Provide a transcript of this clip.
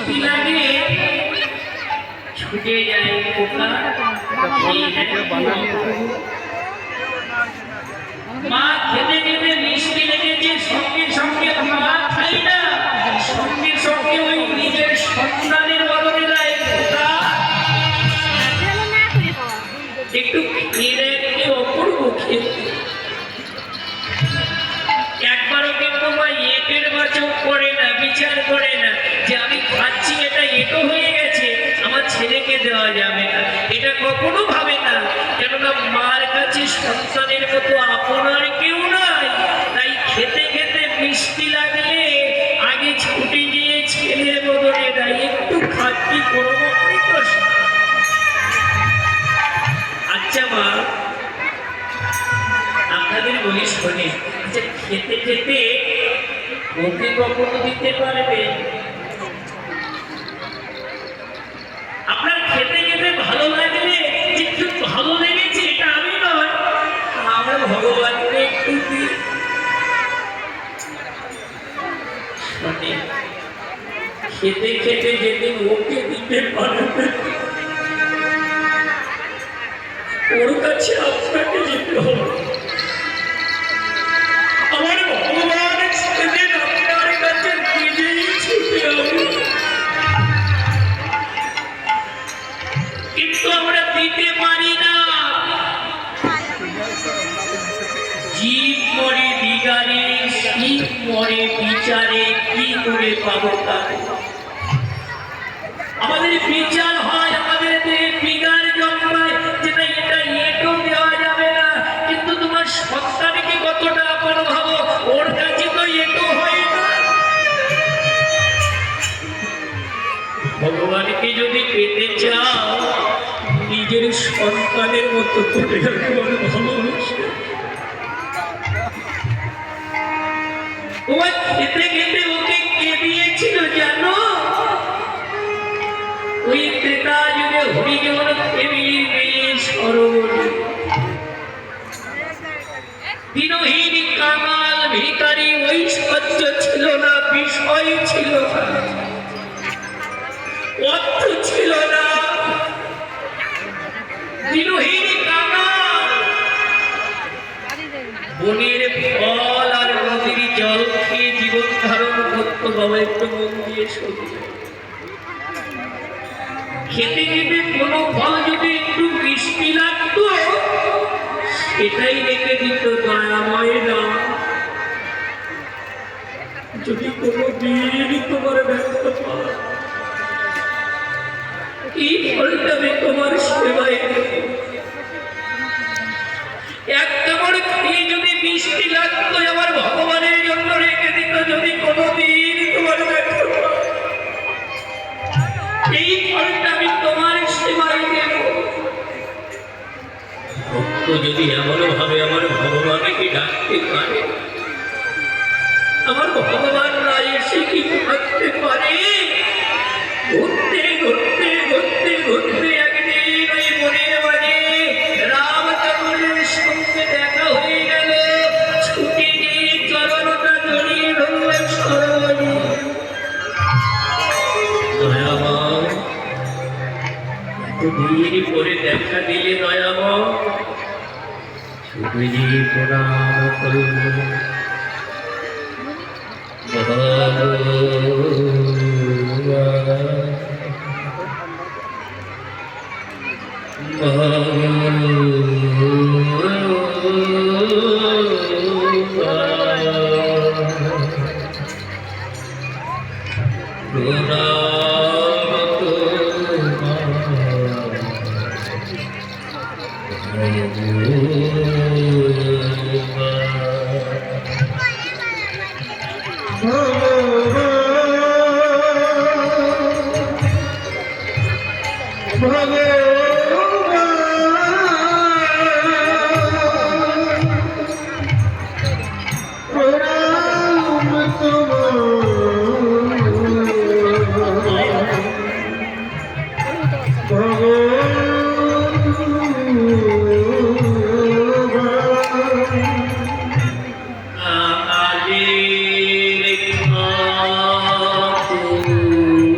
মিষ্টি লাগে ছুটে যায় পোকা। মা খেতে খেতে মিষ্টি লেগেছে, সঙ্গে সঙ্গে মা খাই না, সঙ্গে সঙ্গে ওই নিজের সন্তানের বদলে দেয় পোকা। একটু খেয়ে রেখে অপূর্ব খেতে। একবারও কিন্তু মা এটের বাচক করে না, বিচার করে না যে আমি খাচ্ছি এটা এটো হয়ে গেছে, আমার ছেলেকে দেওয়া যাবে না, এটা কখনো ভাবে না। কেননা মার কাছে সন্তানের মতো আপনার কেউ নাই। তাই খেতে খেতে মিষ্টি লাগলে আগে ছুটে গিয়ে ছেলের বদলে দেয়, একটু খাচ্ছি করবো। আচ্ছা মা, আপনাদের বলি শোনে, আচ্ছা খেতে খেতে ওকে কখনো দিতে পারবে? আপনার খেতে খেতে ভালো লাগলে যে খুব ভালো লেগেছে এটা আমি নয়, আমরা ভগবানকে একটু দিই। খেতে খেতে যেদিন ওকে দিতে পারবে ওর কাছে আপনাকে যেতে হবে। আমার ভগবান সেদিন আপনার কাছে নিজেই ছুটে হবে, কিন্তু আমরা দিতে পারি না। জীব মরে বিগারে, শিব মরে বিচারে, কি করে পাবো তাকে? আমাদের বিচার হয়, আমাদের বিগার জন্মায়, যেটা এটা এটো দেওয়া যাবে না, কিন্তু তোমার সন্তানকে কতটা আপন ভাবো, ওর কাছে তো এটো হয় না। ভগবানকে যদি পেতে চাও, নিজের সন্তানের মতো করে ভালোবাসে। তোমার খেতে খেতে ওকে কে দিয়েছিল জানো? ওই ত্রেতা যুগে হরিজন ফ্যামিলির মেয়ে সরবরী, দিনহীন কাঙাল ভিখারি, ঐশ্বর্য ছিল না, বিষয় ছিল না, অর্থ ছিল না, দিনহীন কাঙাল, বনের ফল আর নদীর জল খেয়ে জীবন ধারণ করতো। বাবা একটু মন দিয়ে শোনো, খেতে খেতে কোনো ফল যদি একটু মিষ্টি লাগতো সেটাই রেখে দিত দয়াময় না। যদি কোনো দিন তোমার ব্যর্থ পায়, এই ফলটা আমি তোমার সেবায় এক কামড় খেয়ে যদি মিষ্টি লাগতো আমার ভগবানের জন্য রেখে দিত। যদি কোনোদিন তোমার ব্যর্থ পায়, এই ফলটা আমি তোমার সেবায় দেব। ভক্ত যদি এমন ভাবে আমার ভগবানকে ডাকতে পারে, আমার ভগবান না এসে কি থাকতে পারে? ঘুরতে ঘুরতে ঘুরতে ঘুরতে একদিন ওই মনের মাঝে রামচন্দ্রের সঙ্গে দেখা হয়ে গেল। ছুটে গিয়ে চরণটা জড়িয়ে ধরলেন সরবরী। দয়াময়, এতদিন পরে দেখা দিলে দয়াময়, ছুটে গিয়ে প্রণাম করল। ভগবান